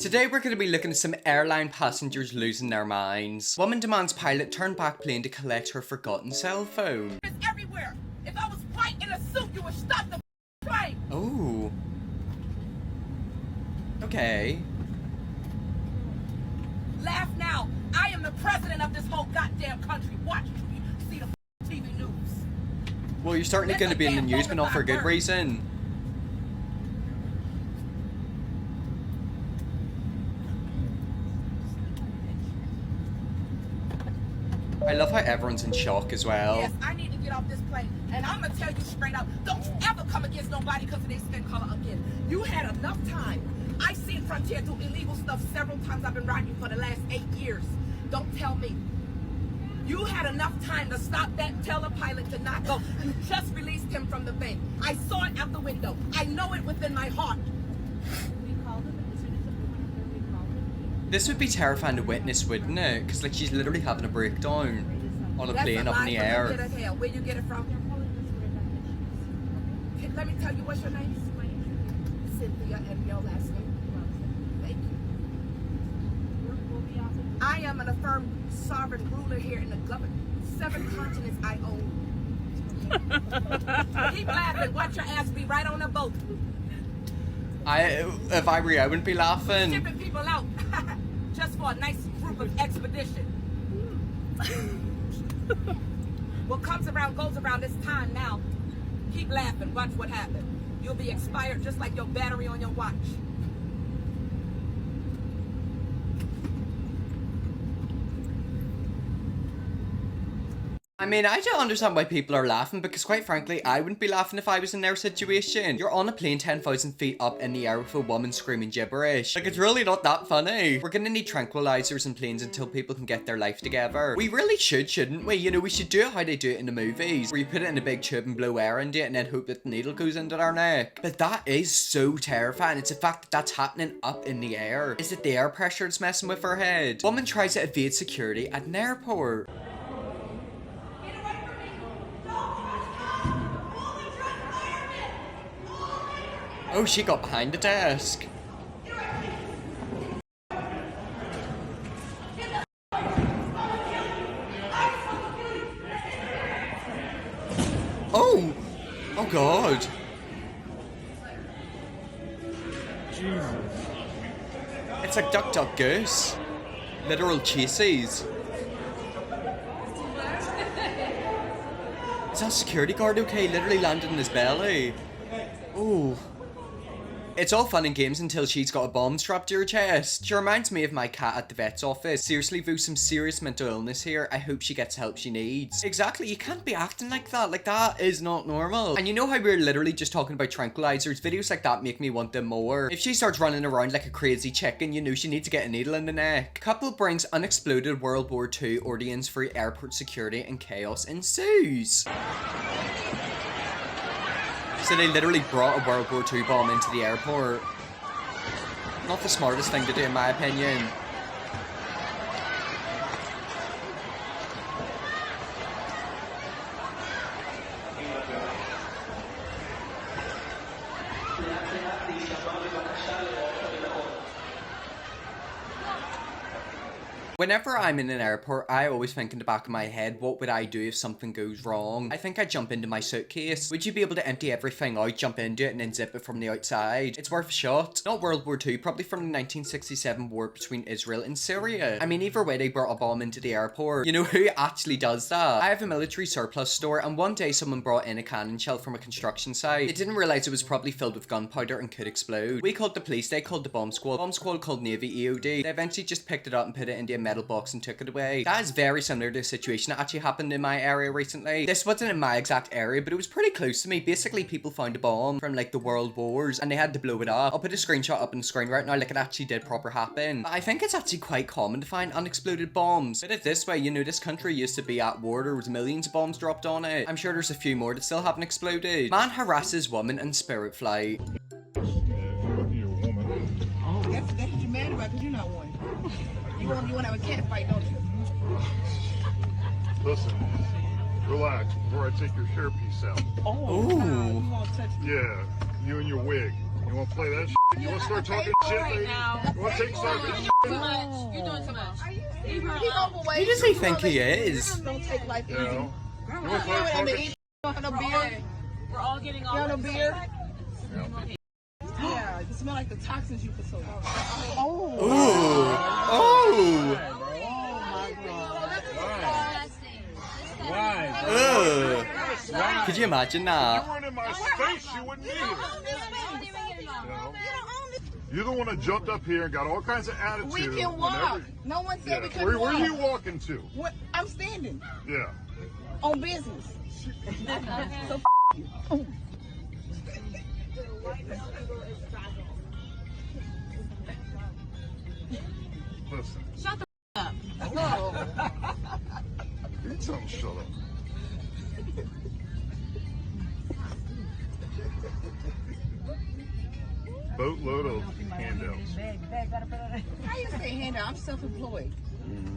Today we're going to be looking at some airline passengers losing their minds. Woman demands pilot turn back plane to collect her forgotten cell phone. It's everywhere. If I was white in a suit, you would stop the plane. Oh. Okay. Laugh now. I am the president of this whole goddamn country. Watch me see the TV news. Well, you're certainly going to be in the news, but not for a good reason. I love how everyone's in shock as well. Yes, I need to get off this plane. And I'm going to tell you straight out, don't ever come against nobody because of their skin color again. You had enough time. I've seen Frontier do illegal stuff several times. I've been riding for the last 8 years. Don't tell me. You had enough time to stop that telepilot to not go. You just released him from the bank. I saw it out the window. I know it within my heart. This would be terrifying to witness, wouldn't it? Because like she's literally having a breakdown on a plane up in the air. Where you get it from? Let me tell you, what's your name? Cynthia, and your last name? Thank you. I am an affirmed sovereign ruler here in the government. 7 continents I own. Keep laughing. Watch your ass be right on a boat. If I were you, I wouldn't be laughing. Shipping people out just for a nice group of expedition. What comes around goes around. This time now. Keep laughing. Watch what happens. You'll be expired just like your battery on your watch. I mean, I don't understand why people are laughing because quite frankly, I wouldn't be laughing if I was in their situation. You're on a plane 10,000 feet up in the air with a woman screaming gibberish. Like, it's really not that funny. We're gonna need tranquilizers in planes until people can get their life together. We really should, shouldn't we? You know, we should do it how they do it in the movies, where you put it in a big tube and blow air into it and then hope that the needle goes into their neck. But that is so terrifying. It's the fact that that's happening up in the air. Is it the air pressure that's messing with her head? Woman tries to evade security at an airport. Oh, she got behind the desk. Oh! Oh God. Jesus. It's like Duck Duck Goose. Literal chases. Is that security guard okay? Literally landed in his belly. Oh. It's all fun and games until she's got a bomb strapped to her chest. She reminds me of my cat at the vet's office. Seriously, Vu, some serious mental illness here. I hope she gets help she needs. Exactly, you can't be acting like that. Like, that is not normal. And you know how we're literally just talking about tranquilizers? Videos like that make me want them more. If she starts running around like a crazy chicken, you know she needs to get a needle in the neck. Couple brings unexploded World War II ordnance for airport security and chaos ensues. So they literally brought a World War II bomb into the airport. Not the smartest thing to do in my opinion. Whenever I'm in an airport, I always think in the back of my head, what would I do if something goes wrong? I think I'd jump into my suitcase. Would you be able to empty everything out, jump into it, and then zip it from the outside? It's worth a shot. Not World War II, probably from the 1967 war between Israel and Syria. I mean, either way, they brought a bomb into the airport. You know, who actually does that? I have a military surplus store, and one day someone brought in a cannon shell from a construction site. They didn't realize it was probably filled with gunpowder and could explode. We called the police, they called the bomb squad. Bomb squad called Navy EOD. They eventually just picked it up and put it into a metal box and took it away. That is very similar to a situation that actually happened in my area recently. This wasn't in my exact area, but it was pretty close to me. Basically, people found a bomb from like the World Wars and they had to blow it up. I'll put a screenshot up on the screen right now, like it actually did proper happen. But I think it's actually quite common to find unexploded bombs. Put it this way, you know, this country used to be at war. There was millions of bombs dropped on it. I'm sure there's a few more that still haven't exploded. Man harasses woman in spirit flight. That's what you're mad about, because you're not one. You want to have a cat fight, don't you? Listen, relax before I take your hairpiece out. Oh, Ooh. no, you won't touch me. Yeah, you and your wig. You want to play that shit? You want to start talking shit, lady? You want to take something? You're doing too much. He's overweight. Who does he think he is? Don't take life You easy. know? You want to You start ain't talking eat. shit? You don't have no beard. We're all getting You all have no beard. Yeah. Yeah, you smell like the toxins you consume. Ooh. Oh. Ugh. Could you imagine You that? weren't in my space, you wouldn't be here. You know? You're the one that jumped up here and got all kinds of attitude. We can walk. No one said we Yeah. couldn't Where walk. are you walking to? What? I'm standing Yeah. on business. So you. Listen. Shut the up. You tell him shut up. Boatload of handouts. How you say handout? I'm self-employed.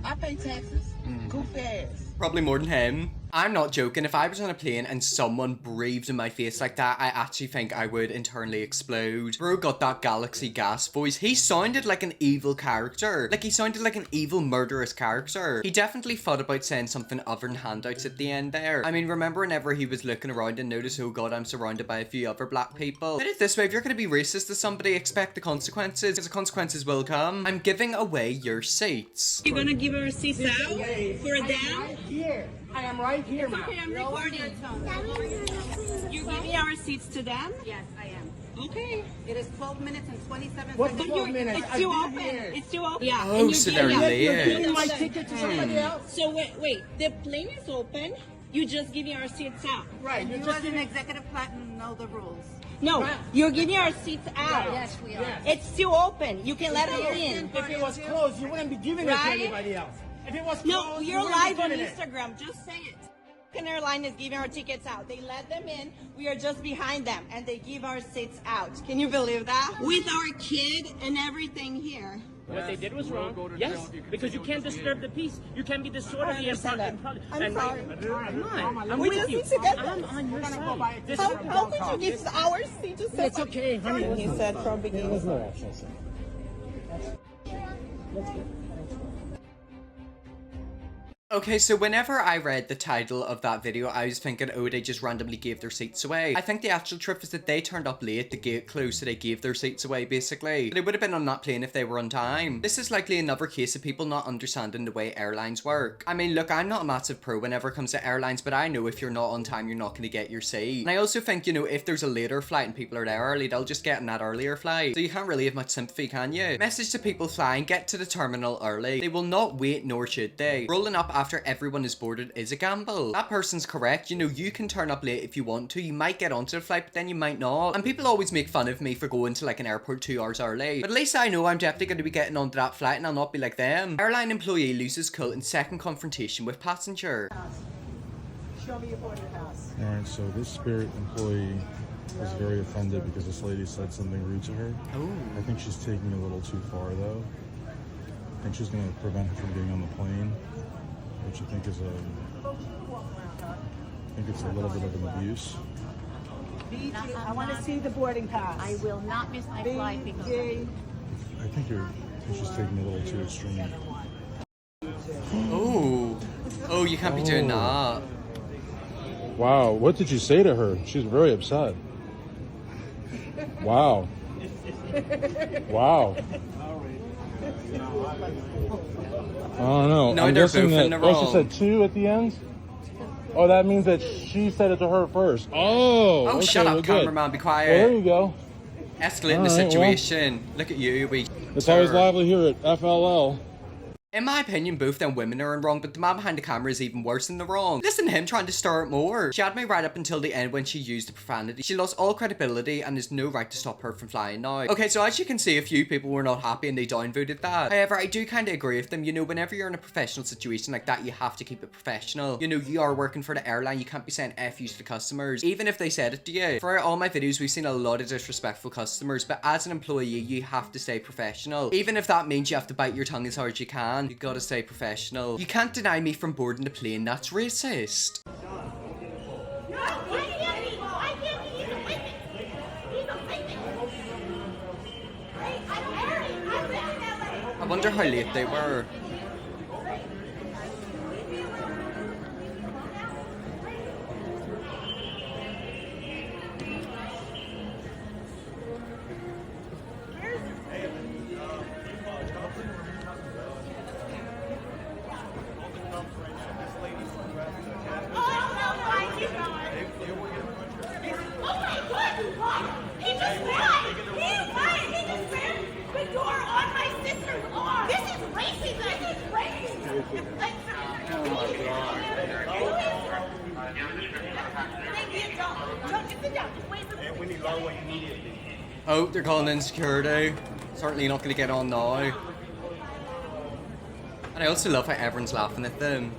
I pay taxes. Goofy ass. Probably more than him. I'm not joking. If I was on a plane and someone breathed in my face like that, I actually think I would internally explode. Bro got that galaxy gas voice. He sounded like an evil character. Like he sounded like an evil murderous character. He definitely thought about saying something other than handouts at the end there. I mean, remember whenever he was looking around and noticed, oh god, I'm surrounded by a few other black people. Put it this way, if you're gonna be racist to somebody, expect the consequences, because the consequences will come. I'm giving away your seats. You're gonna give her a seat out for a down? Here. I am right here, ma'am. Okay, I'm recording. You're giving our seats to them? Yes, I am. Okay. It is 12 minutes and 27 What seconds. 12 minutes? It's I've still been open. here. It's still open. Yeah. Oh, so they're late. You're giving my ticket to somebody else? So wait. The plane is open. You just giving our seats out. Right. You're You just as an giving. executive platinum know the rules. No, you're giving our seats out. Yes, we are. Yes. It's still open. You can let us in. If it was closed, you wouldn't be giving it to Right? anybody else. If it was closed, No, you you're wouldn't be live on giving it. Instagram. Just say it. American Airline is giving our tickets out. They let them in. We are just behind them, and they give our seats out. Can you believe that? With our kid and everything here. What they did was wrong. Yes, because you can't disturb the peace. You can't be disorderly and I'm sorry. I'm We with just you. need to get I'm on your side. This How could you give our seat to somebody? It's okay, honey. He said from beginning. Okay, so whenever I read the title of that video, I was thinking, oh, they just randomly gave their seats away. I think the actual truth is that they turned up late, the gate closed, so they gave their seats away, basically. They would have been on that plane if they were on time. This is likely another case of people not understanding the way airlines work. I mean, look, I'm not a massive pro whenever it comes to airlines, but I know if you're not on time, you're not going to get your seat. And I also think, you know, if there's a later flight and people are there early, they'll just get in that earlier flight. So you can't really have much sympathy, can you? Message to people flying, get to the terminal early. They will not wait, nor should they. Rolling up after everyone is boarded is a gamble. That person's correct. You know, you can turn up late if you want to. You might get onto the flight, but then you might not. And people always make fun of me for going to like an airport 2 hours early. But at least I know I'm definitely going to be getting onto that flight and I'll not be like them. Airline employee loses cool in second confrontation with passenger. Show me your boarding pass. Alright, so this Spirit employee was very offended because this lady said something rude to her. Oh. I think she's taking it a little too far though. I think she's going to prevent her from getting on the plane, which I think is it's a little bit of an abuse. I want to see the boarding pass. I will not miss my flight because of you. I think she's taking it a little too extreme. Oh. Oh, you can't be doing that. Wow, what did you say to her? She's very upset. Wow. Wow. I don't know. No, I'm they're guessing both in that. the Oh, wrong. she said 2 at the end? Oh, that means that she said it to her first. Oh, Oh, okay, shut well, up, good. cameraman. Be Well, there quiet. you go. Escalating the Alright, well. situation. Look at you, we. It's always sir. lively here at FLL. In my opinion, both them women are in wrong, but the man behind the camera is even worse than the wrong. Listen to him trying to stir it more. She had me right up until the end when she used the profanity. She lost all credibility and there's no right to stop her from flying now. Okay, so as you can see, a few people were not happy and they downvoted that. However, I do kind of agree with them. You know, whenever you're in a professional situation like that, you have to keep it professional. You know, you are working for the airline. You can't be saying F yous to customers, even if they said it to you. Throughout all my videos, we've seen a lot of disrespectful customers, but as an employee, you have to stay professional. Even if that means you have to bite your tongue as hard as you can, you gotta stay professional. You can't deny me from boarding the plane. That's racist. I wonder how late they were. Oh, they're calling in security. Certainly not gonna get on now. And I also love how everyone's laughing at them.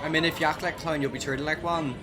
I mean, if you act like a clown, you'll be treated like one.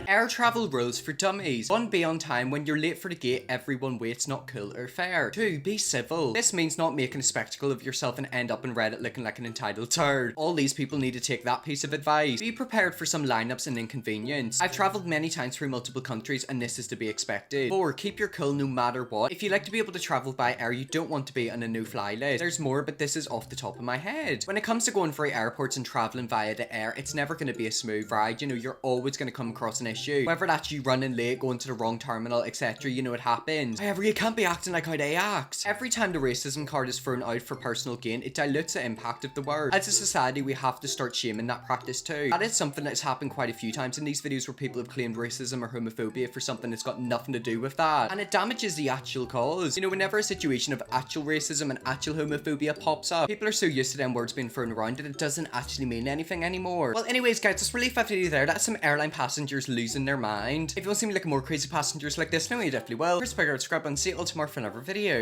Air travel rules for dummies. 1. Be on time. When you're late for the gate, everyone waits, not cool or fair. 2. Be civil. This means not making a spectacle of yourself and end up in Reddit looking like an entitled turd. All these people need to take that piece of advice. Be prepared for some lineups and inconvenience. I've traveled many times through multiple countries and this is to be expected. 4. Keep your cool no matter what. If you like to be able to travel by air, you don't want to be on a no-fly list. There's more, but this is off the top of my head. When it comes to going through airports and traveling via the air, it's never going to be a smooth ride. You know, you're always going to come across an issue. Whether that's you running late, going to the wrong terminal, etc. You know it happens. However, you can't be acting like how they act. Every time the racism card is thrown out for personal gain, it dilutes the impact of the word. As a society, we have to start shaming that practice too. That is something that's happened quite a few times in these videos where people have claimed racism or homophobia for something that's got nothing to do with that. And it damages the actual cause. You know, whenever a situation of actual racism and actual homophobia pops up, people are so used to them words being thrown around that it doesn't actually mean anything anymore. Well, anyways, guys, that's really 50 there. That's some airline passengers losing their mind. If you want to see me like more crazy passengers like this, no, you definitely will. First, subscribe and see you all tomorrow for another video.